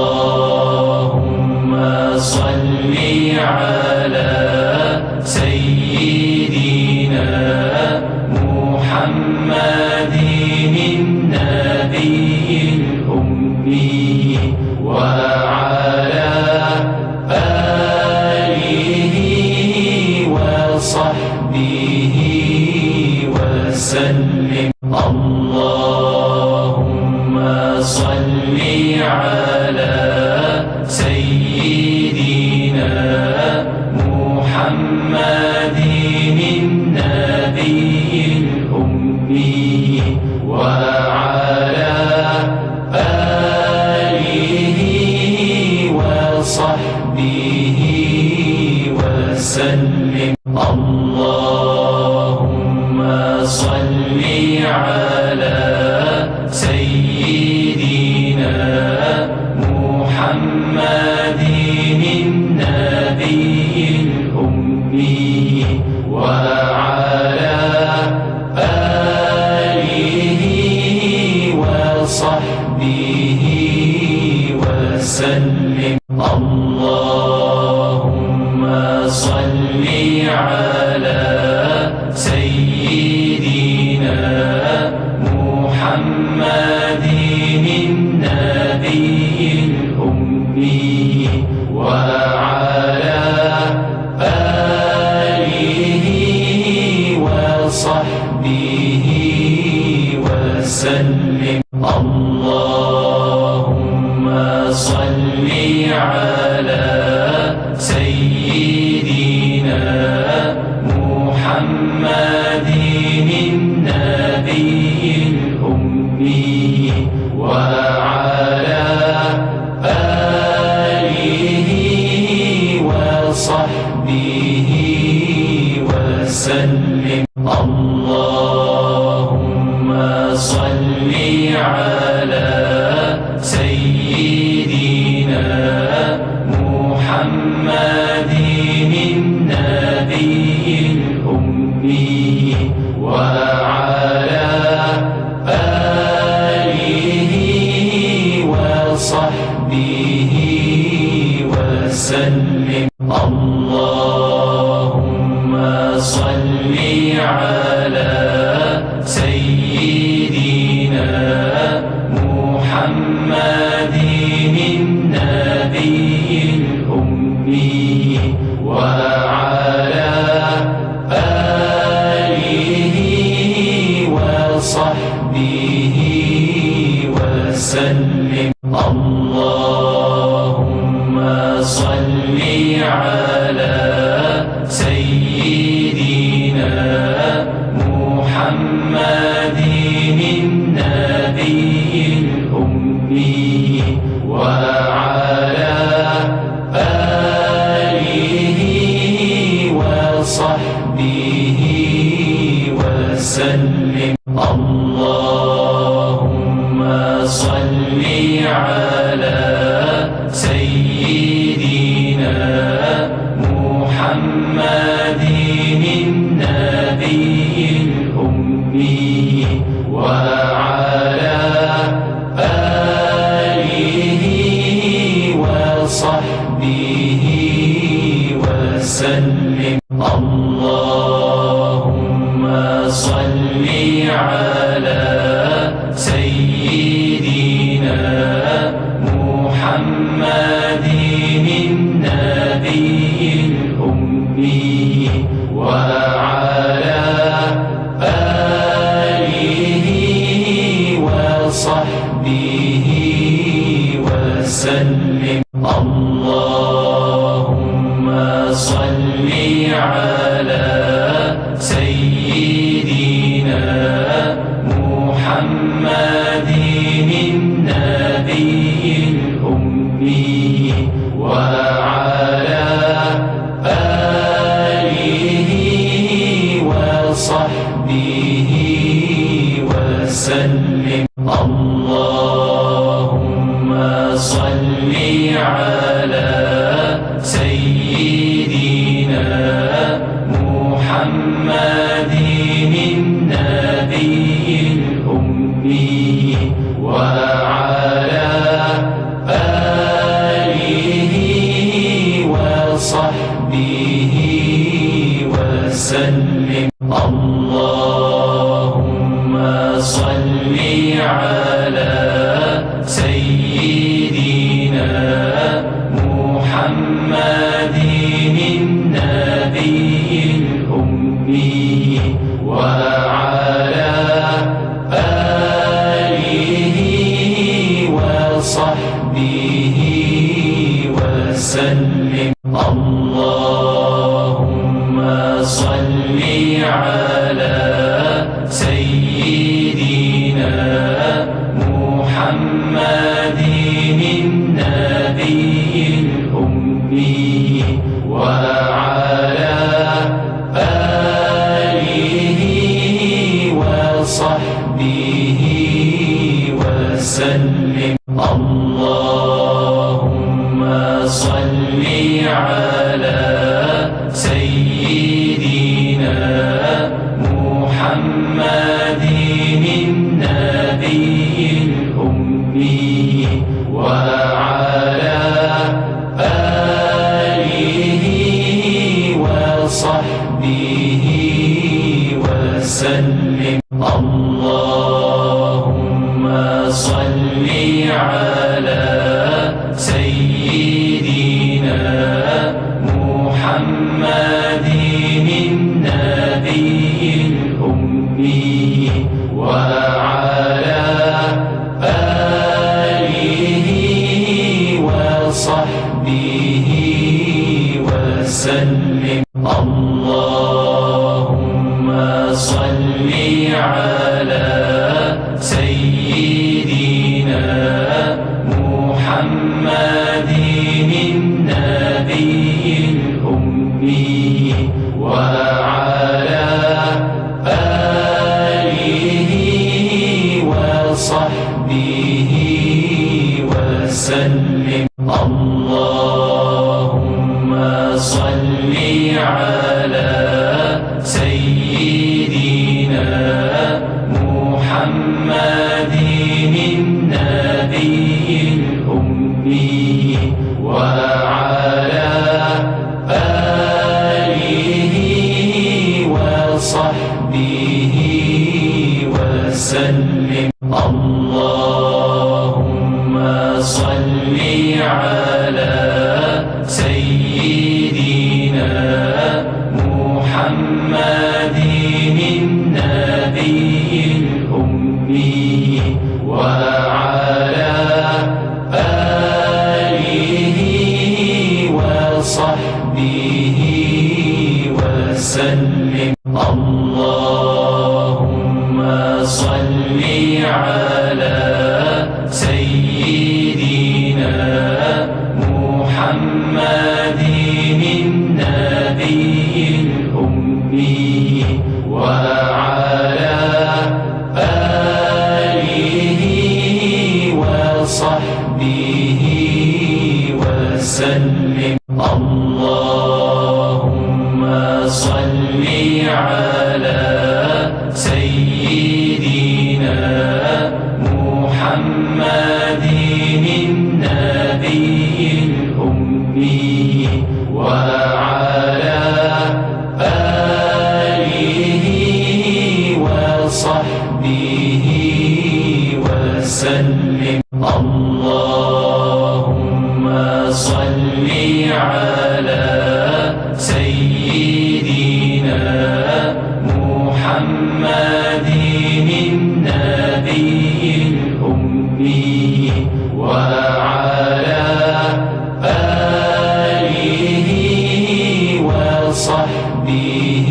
اللهم صل على سيدنا محمد النبي الأمي وعلى آله وصحبه وسلم. اللهم صل على سيدنا محمد النبي الأمي وعلى آله وصحبه وسلم. اللهم صل على سيدنا محمد النبي الأمي وعلى آله وصحبه وسلم. اللهم صل على سيدنا محمد النبي الأمي وعلى آله وصحبه وسلم. اللهم صل على سيدنا محمد النبي الأمي وعلى آله وصحبه وسلم. اللهم صل على سيدنا محمد النبي الأمي وعلى آله وصحبه وسلم. اللهم صل على سيدنا محمد النبي الأمي وعلى آله وصحبه وسلم. اللهم صل على سيدنا محمد النبي الأمي وعلى آله وصحبه وسلم. اللهم صل على سيدنا محمد النبي الأمي وعلى آله وصحبه وسلم. اللهم صل على سيدنا محمد النبي الأمي وعلى آله وصحبه وسلم. اللهم صل على سيدنا محمد النبي الأمي وعلى آله وصحبه وسلم. اللهم صل على سيدنا محمد النبي الأمي وعلى وصحبه وسلم. اللهم صل على سيدنا محمد النبي الأمي وعلى آله وصحبه وسلم. اللهم صل على سيدنا محمد النبي الأمي وعلى آله وصحبه وسلم. اللهم صل على سيدنا محمد النبي الأمي وعلى آله وصحبه وسلم. اللهم صل على سيدنا محمد النبي الأمي وعلى آله وصحبه وسلم. اللهم صل على سيدنا محمد النبي الأمي وعلى آله وصحبه وسلم. اللهم صل على سيدنا محمد النبي الأمي وعلى آله وصحبه وسلم. اللهم صل على سيدنا محمد النبي الأمي وعلى آله وصحبه وسلم. اللهم صل على سيدنا محمد النبي الأمي وعلى آله وصحبه وسلم. اللهم صل على سيدنا محمد النبي الأمي وعلى آله وصحبه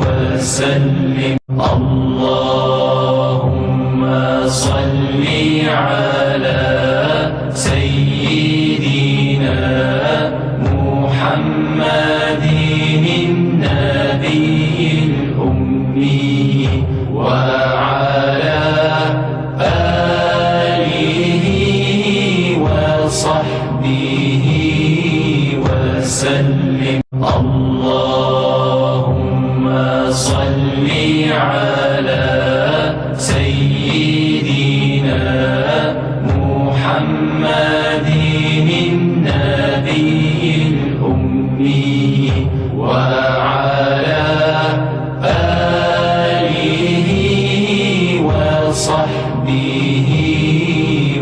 وسلم. اللهم صل على سيدنا محمد النبي الأمي وعلى آله وصحبه وسلم. اللهم صل على سيدنا محمد النبي الأمي وعلى آله وصحبه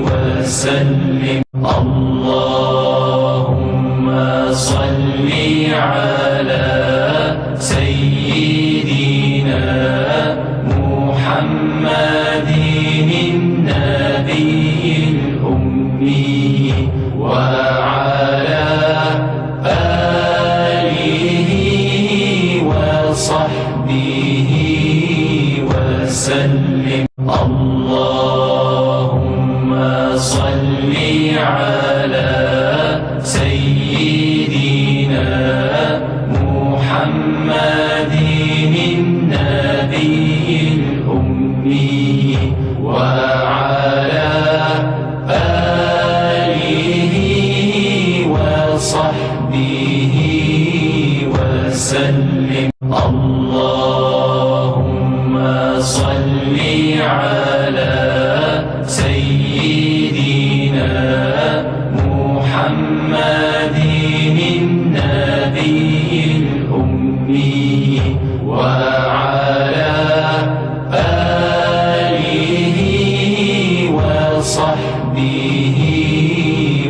وسلم. اللهم صل على سيدنا محمد النبي الأمي وعلى آله وصحبه وسلم. اللهم صل على سيدنا محمد النبي الأمي وعلى آله وصحبه وسلم. اللهم صل على سيدنا محمد النبي الأمي وعلى آله وصحبه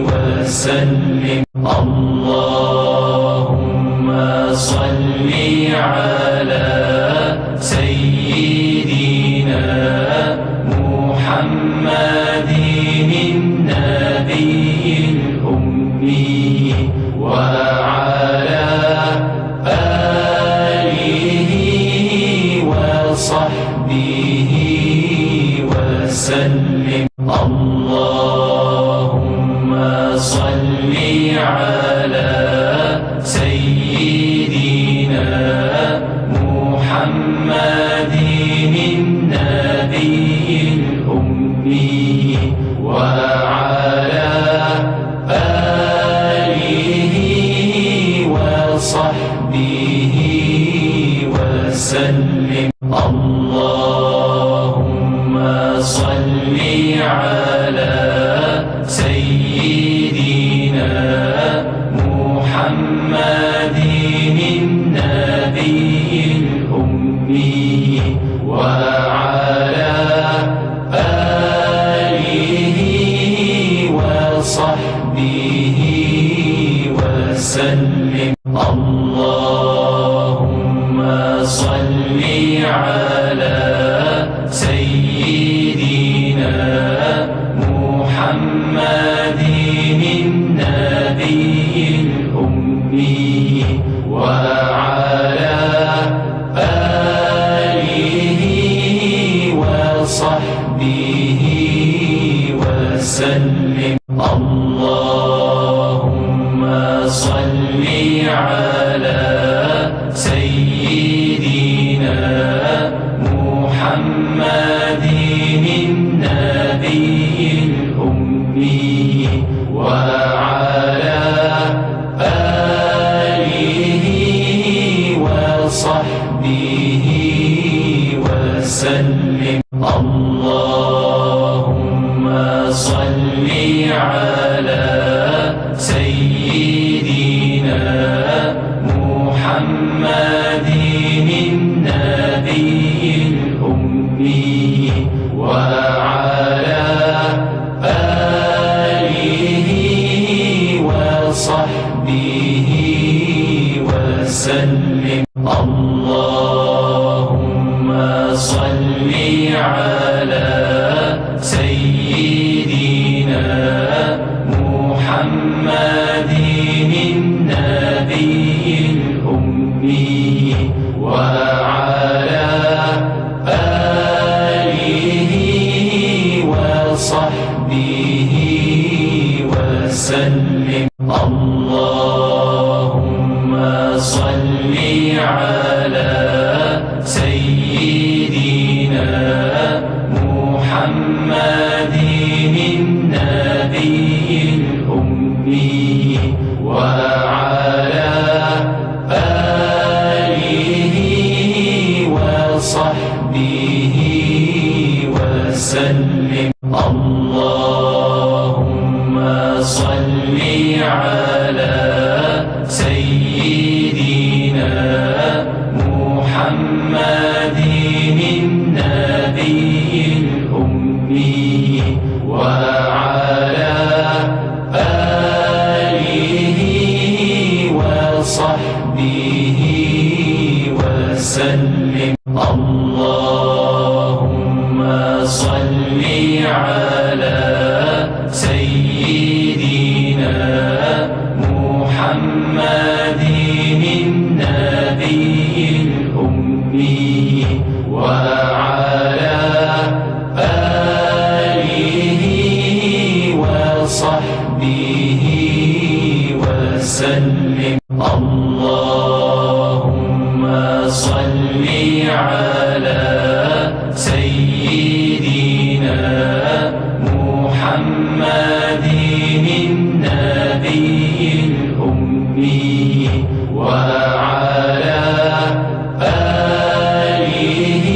وسلم. اللهم صل على سيدنا محمد النبي الأمي وعلى آله وصحبه وسلم. اللهم صل على سيدنا محمد النبي الأمي وعلى آله وصحبه وسلم. اللهم صل على سيدنا محمد النبي الأمي وعلى آله وصحبه وسلم. اللهم صل على سيدنا محمد النبي الأمي وعلى آله وصحبه وسلم. اللهم صل على سيدنا محمد النبي الأمي وعلى آله وصحبه وسلم. اللهم صل على سيدنا محمد النبي الأمي وعلى آله وصحبه وسلم. اللهم صل على سيدنا محمد النبي الأمي وعلى آله وصحبه وسلم. اللهم صل على سيدنا محمد النبي الأمي وعلى آله وصحبه وسلم. اللهم صل على سيدنا محمد النبي الأمي وعلى آله وصحبه وسلم. اللهم صل على سيدنا وصحبه وسلم. اللهم صل على سيدنا محمد النبي الأمي وعلى آله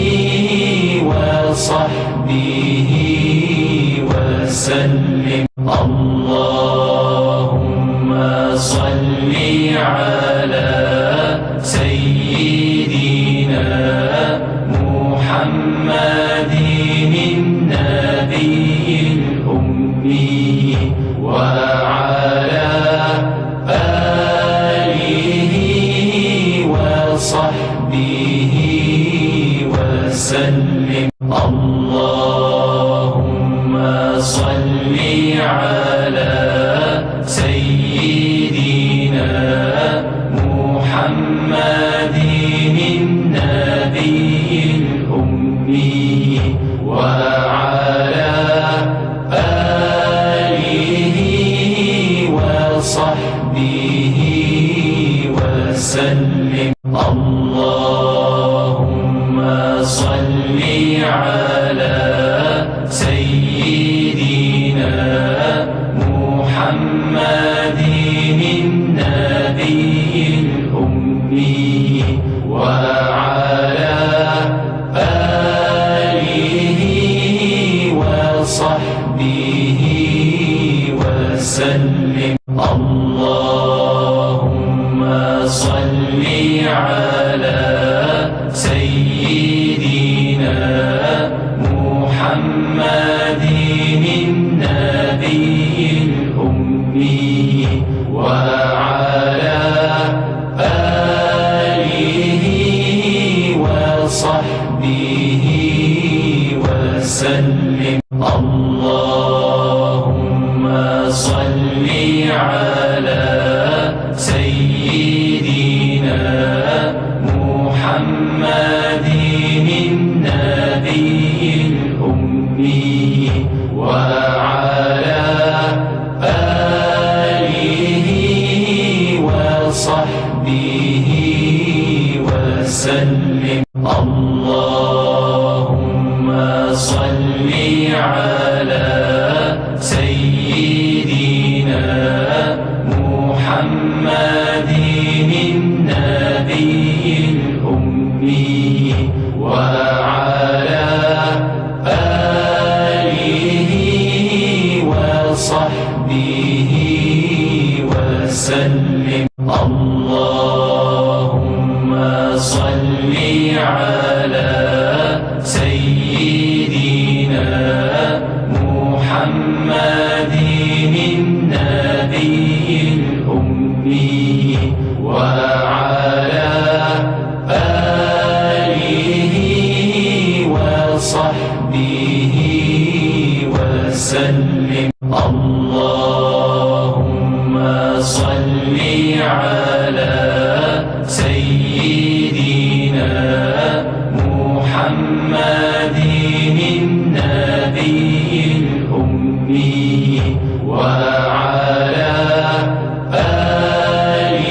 وصحبه وسلم. اللهم صل على سيدنا محمد النبي الأمي وعلى آله وصحبه وسلم. اللهم صل على سيدنا محمد النبي الأمي وعلى آله وصحبه وسلم. اللهم صل على سيدنا محمد النبي الأمي وعلى آله وصحبه وسلم. اللهم صل على سيدنا محمد النبي الأمي وعلى آله وصحبه وسلم. اللهم صل على سيدنا محمد النبي الأمي وعلى آله وصحبه وسلم. اللهم صل على سيدنا محمد النبي الأمي وعلى آله وصحبه وسلم. اللهم صل على سيدنا محمد النبي الأمي وعلى آله وصحبه وسلم. اللهم صل على سيدنا محمد النبي الأمي وعلى آله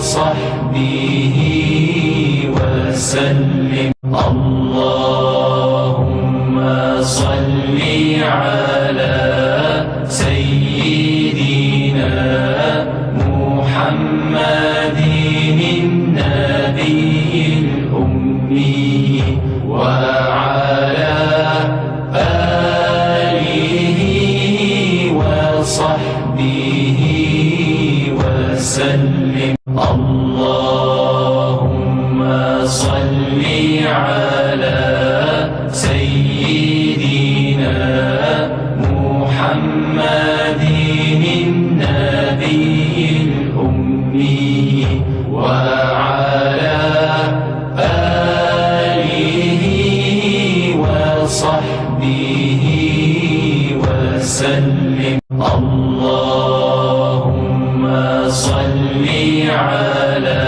وصحبه وسلم. اللهم صل على سيدنا محمد النبي الأمي وعلى آله وصحبه وسلم. اللهم صل على سيدنا محمد النبي الأمي وعلى آله وصحبه وسلم. اللهم صل على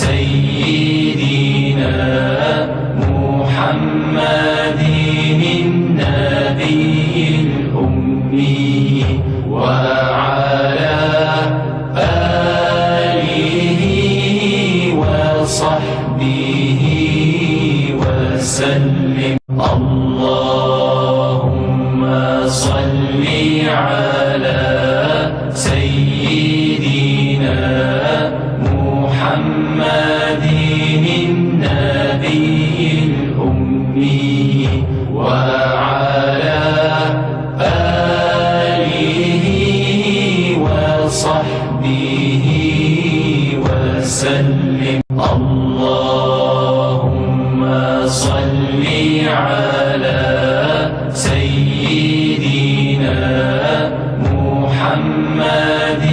سيدنا محمد النبي الأمي على سيدنا محمد النبي الأمي وعلى آله وصحبه وسلم. اللهم صل على سيدنا محمد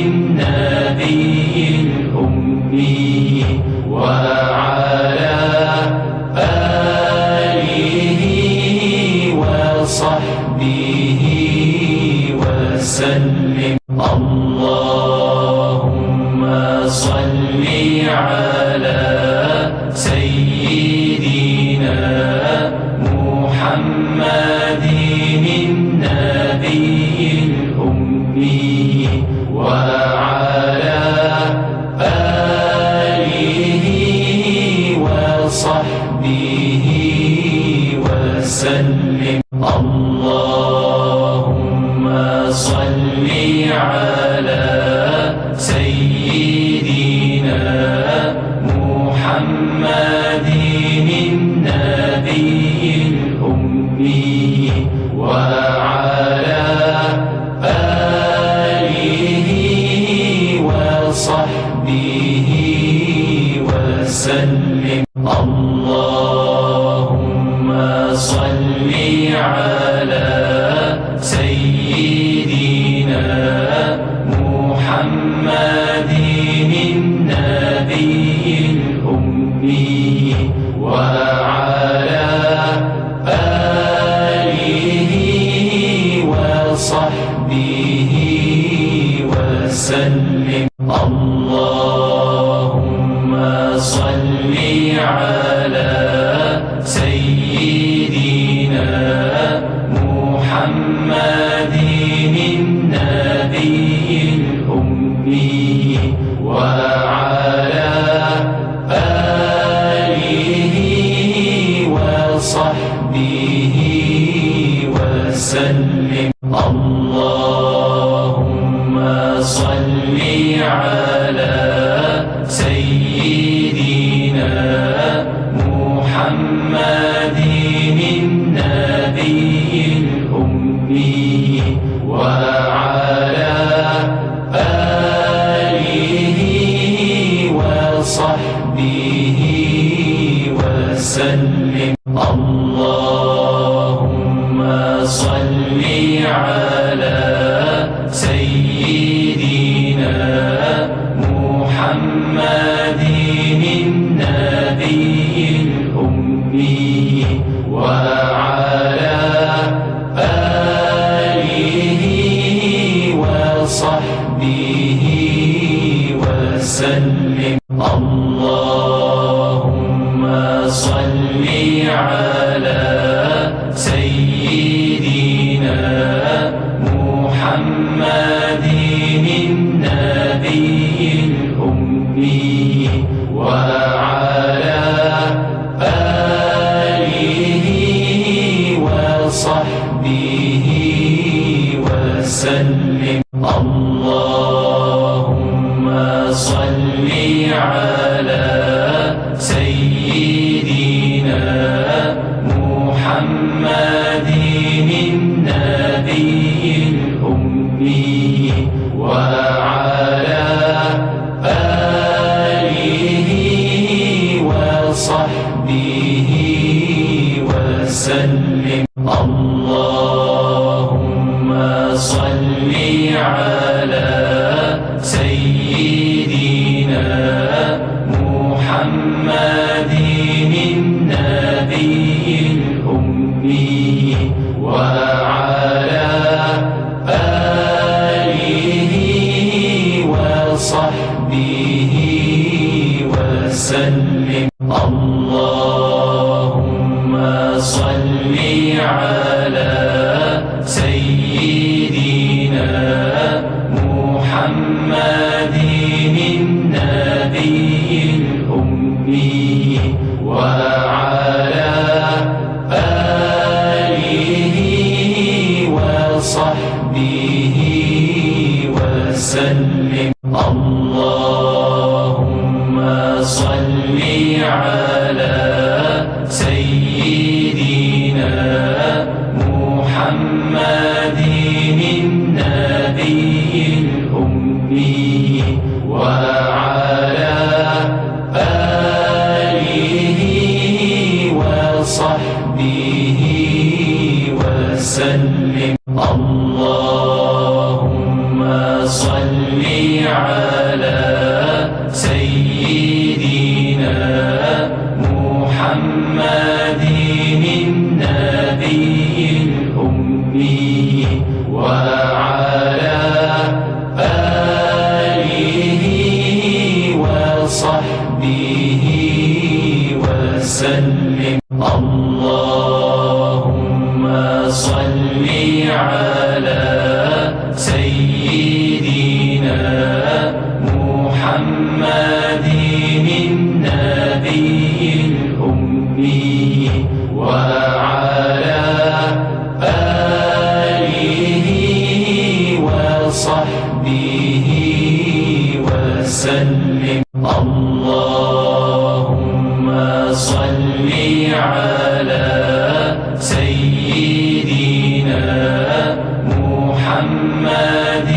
النبي الأمي وعلى آله وصحبه وسلم. اللهم صل على سيدنا محمد النبي الأمي وعلى آله وصحبه وسلم. اللهم صل على سيدنا محمد النبي الأمي وعلى آله وصحبه وسلم. اللهم صل على سيدنا محمد النبي الأمي وعلى آله وصحبه وسلم. اللهم صل على سيدنا محمد النبي الأمي وعلى آله وصحبه وسلم. اللهم صل على سيدنا محمد النبي الأمي وعلى آله وصحبه وسلم. اللهم صل على سيدنا محمد النبي الأمي وعلى آله وصحبه وسلم. اللهم صل على سيدنا محمد النبي الأمي وعلى آله وصحبه وسلم. اللهم صل على سيدنا محمد النبي الأمي وعلى آله وصحبه وسلم. اللهم صل على سيدنا محمد النبي الأمي وعلى آله وصحبه وسلم. اللهم صل على سيدنا وصحبه وسلم. اللهم صل على سيدنا محمد النبي الأمي وعلى آله وصحبه وسلم. اللهم صل على سيدنا محمد النبي الأمي وعلى آله وصحبه وسلم. اللهم صل على سيدنا محمد النبي الأمي وعلى آله وصحبه وسلم. اللهم صل على سيدنا محمد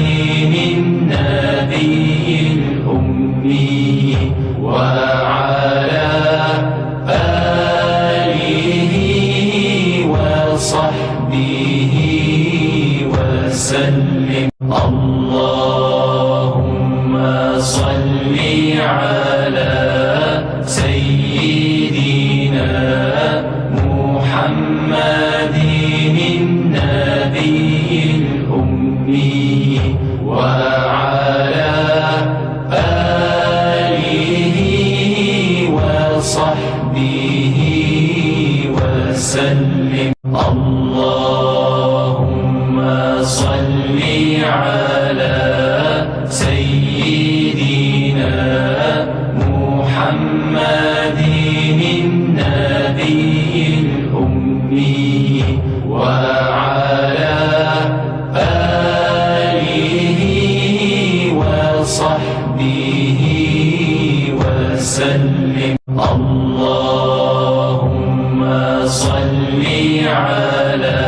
النبي الأمي وعلى آله وصحبه وسلم. اللهم صل على سيدنا محمد النبي الأمي وعلى آله وصحبه وسلم. اللهم صل على سيدنا محمد النبي الأمي وعلى آله وصحبه وسلم. اللهم صل على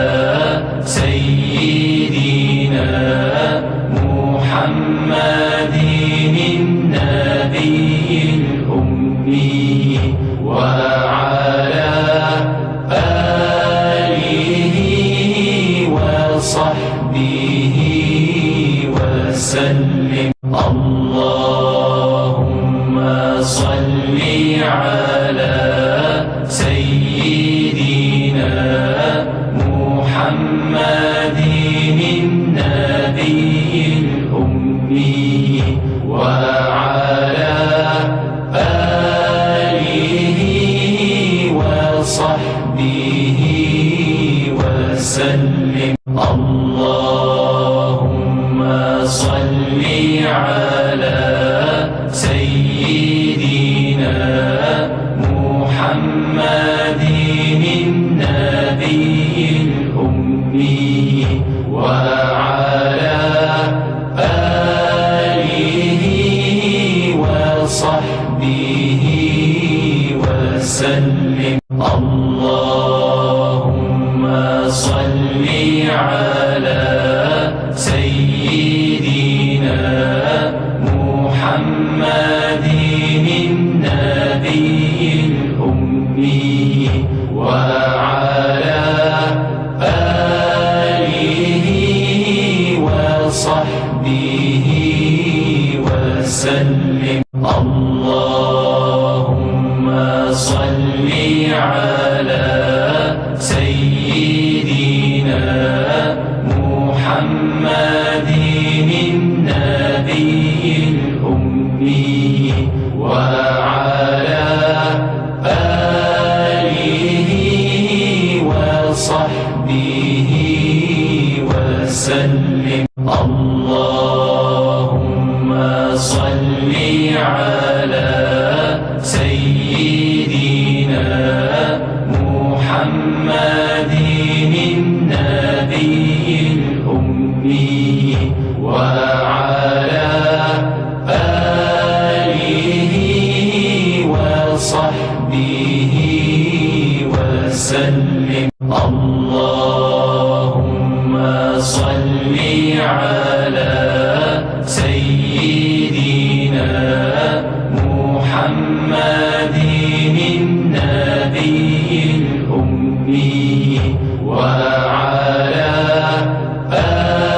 سيدنا محمد النبي الأمي وعلى آله وصحبه وسلم. اللهم صل على سيدنا محمد النبي الأمي وعلى آله وصحبه وسلم. اللهم صل على سيدنا محمد النبي الأمي وعلى آله وصحبه وسلم. اللهم صل على سيدنا محمد النبي الأمي وعلى آله وصحبه وسلم. اللهم صل على سيدنا محمد النبي الأمي وعلى آله وصحبه وسلم. اللهم صل على سيدنا محمد النبي الأمي الأمي وعلى آله وصحبه وسلم. اللهم صل على سيدنا محمد النبي الأمي وعلى آله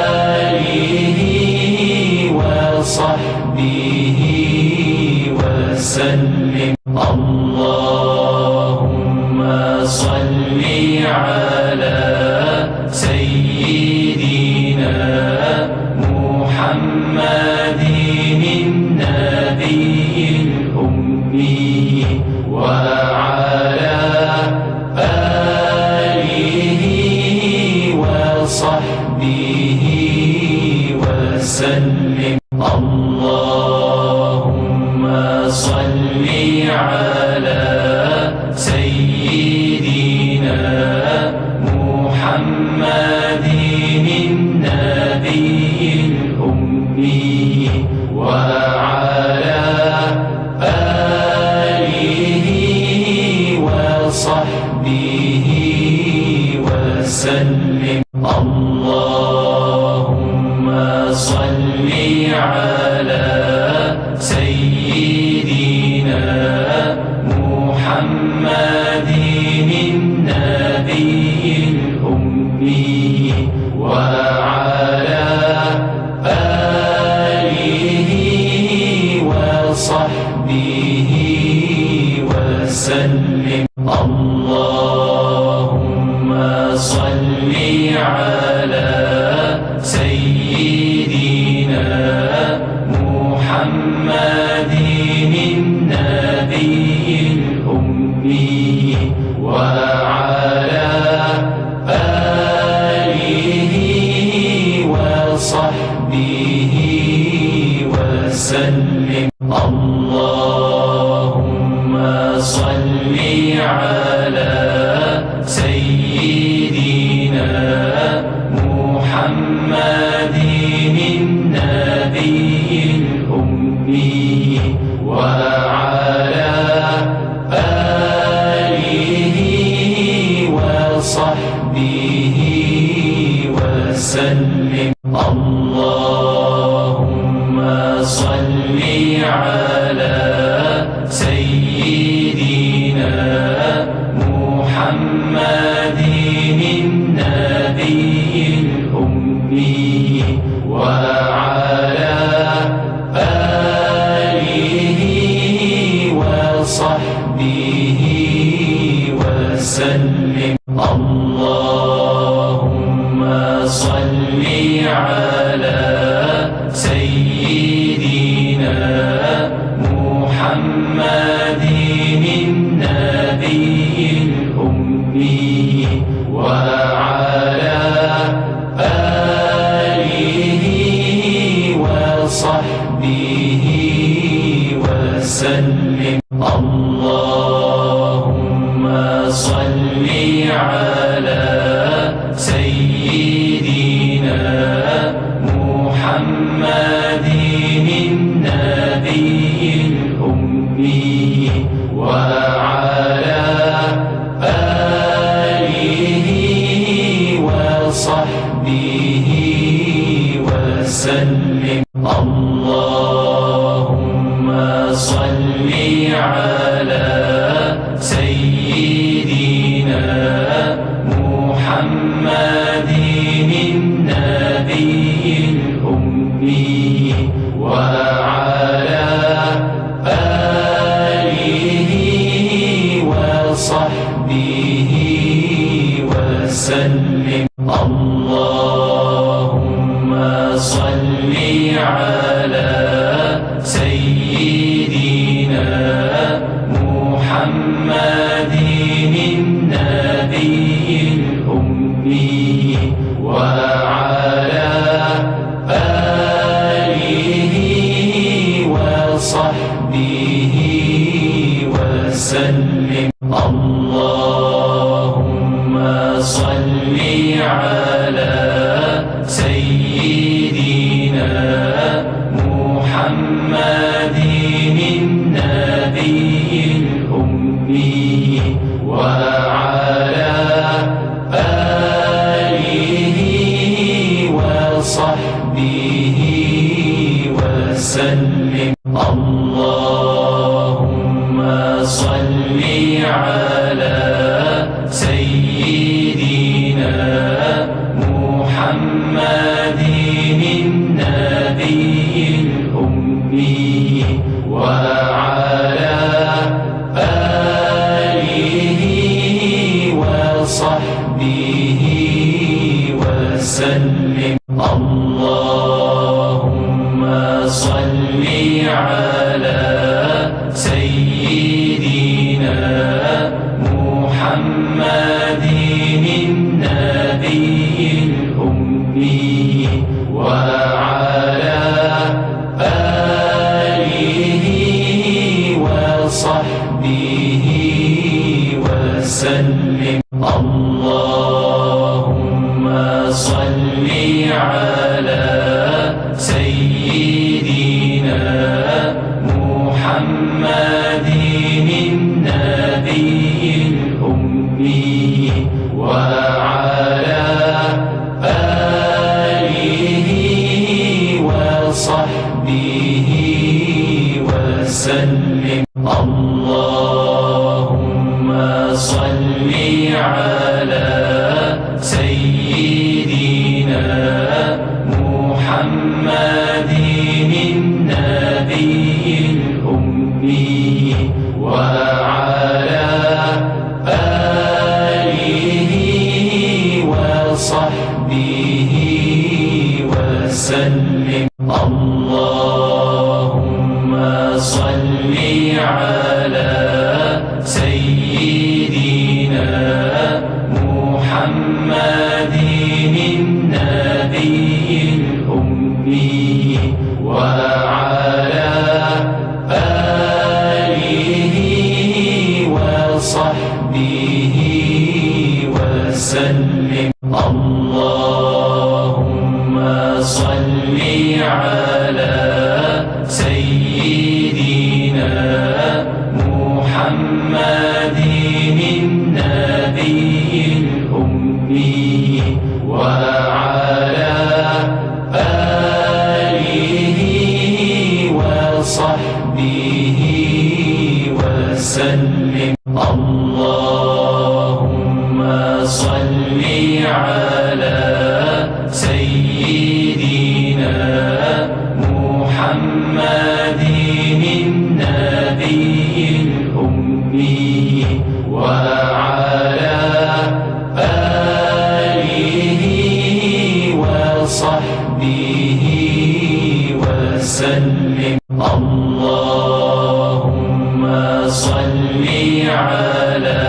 وصحبه وسلم. اللهم صل على سيدنا محمد النبي الأمي وعلى آله وصحبه وسلم. اللهم صل على سيدنا محمد النبي الأمي وعلى آله وصحبه وسلم. اللهم صل على سيدنا محمد النبي الأمي وعلى آله وصحبه وسلم. اللهم صل على سيدنا محمد النبي الأمي وعلى آله وصحبه وسلم. اللهم صل على سيدنا محمد النبي الأمي وعلى آله وصحبه وسلم. اللهم صل على سيدنا محمد النبي الأمي وعلى آله وصحبه وسلم. اللهم صل على سيدنا محمد النبي الأمي وعلى آله وصحبه وسلم. اللهم صل على سيدنا محمد النبي الأمي وعلى آله وصحبه وسلم. اللهم صل على سيدنا محمد النبي الأمي وعلى آله وصحبه وسلم. اللهم صل على سيدنا محمد النبي الأمي وعلى آله وصحبه وسلم. اللهم صل على سيدنا وسلم. اللهم صل على سيدنا محمد النبي الأمي وعلى آله وصحبه وسلم. اللهم صل على سيدنا محمد النبي الأمي وعلى آله وصحبه وسلم. اللهم صل على سيدنا محمد النبي الأمي وعلى آله وصحبه وسلم. اللهم صل على سيدنا محمد النبي الأمي وعلى آله وصحبه وسلم. اللهم صل على سيدنا محمد النبي الأمي وعلى آله وصحبه وسلم. اللهم صل على سيدنا محمد النبي الأمي وعلى آله وصحبه وسلم. اللهم صل على سيدنا محمد النبي الأمي وعلى آله وصحبه وسلم. اللهم صل على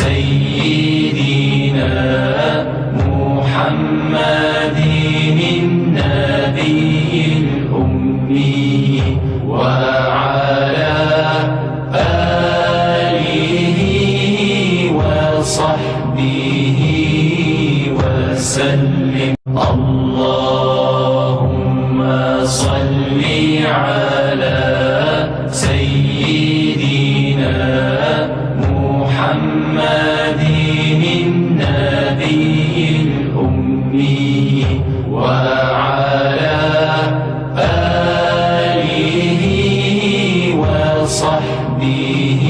سيدنا محمد النبي الأمي وعلى آله وصحبه وسلم. اللهم صل على سيدنا محمد النبي الأمي وعلى آله وصحبه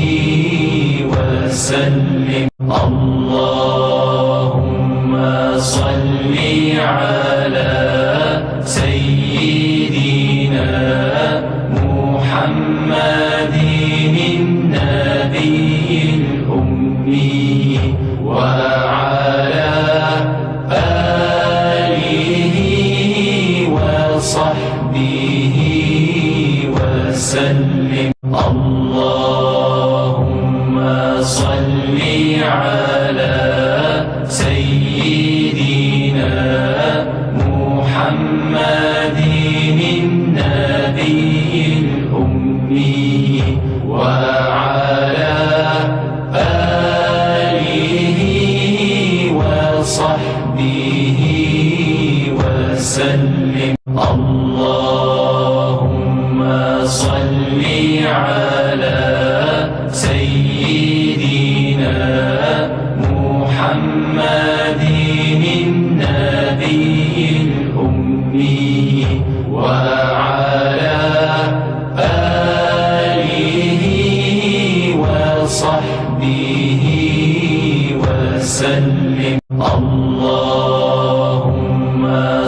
وسلم. اللهم صل على سيدنا محمد النبي الأمي وعلى آله وصحبه وسلم. اللهم صل على سيدنا محمد النبي الأمي وعلى آله وصحبه وسلم. اللهم صل على سيدنا محمد النبي الأمي وعلى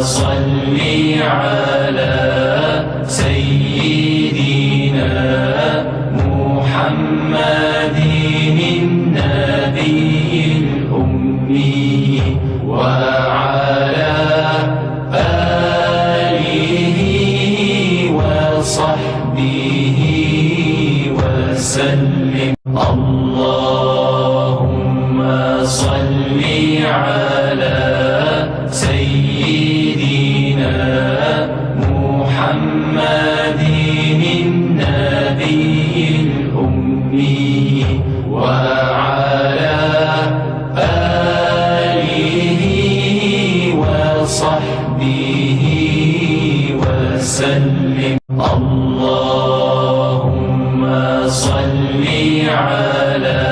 صل على سيدنا محمد النبي الأمي وعلى آله وصحبه وسلم. اللهم صل على سيدنا محمد النبي الأمي وعلى آله وصحبه وسلم. اللهم صل على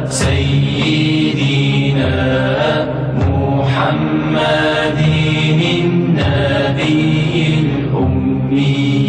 سيدنا محمد النبي الأمي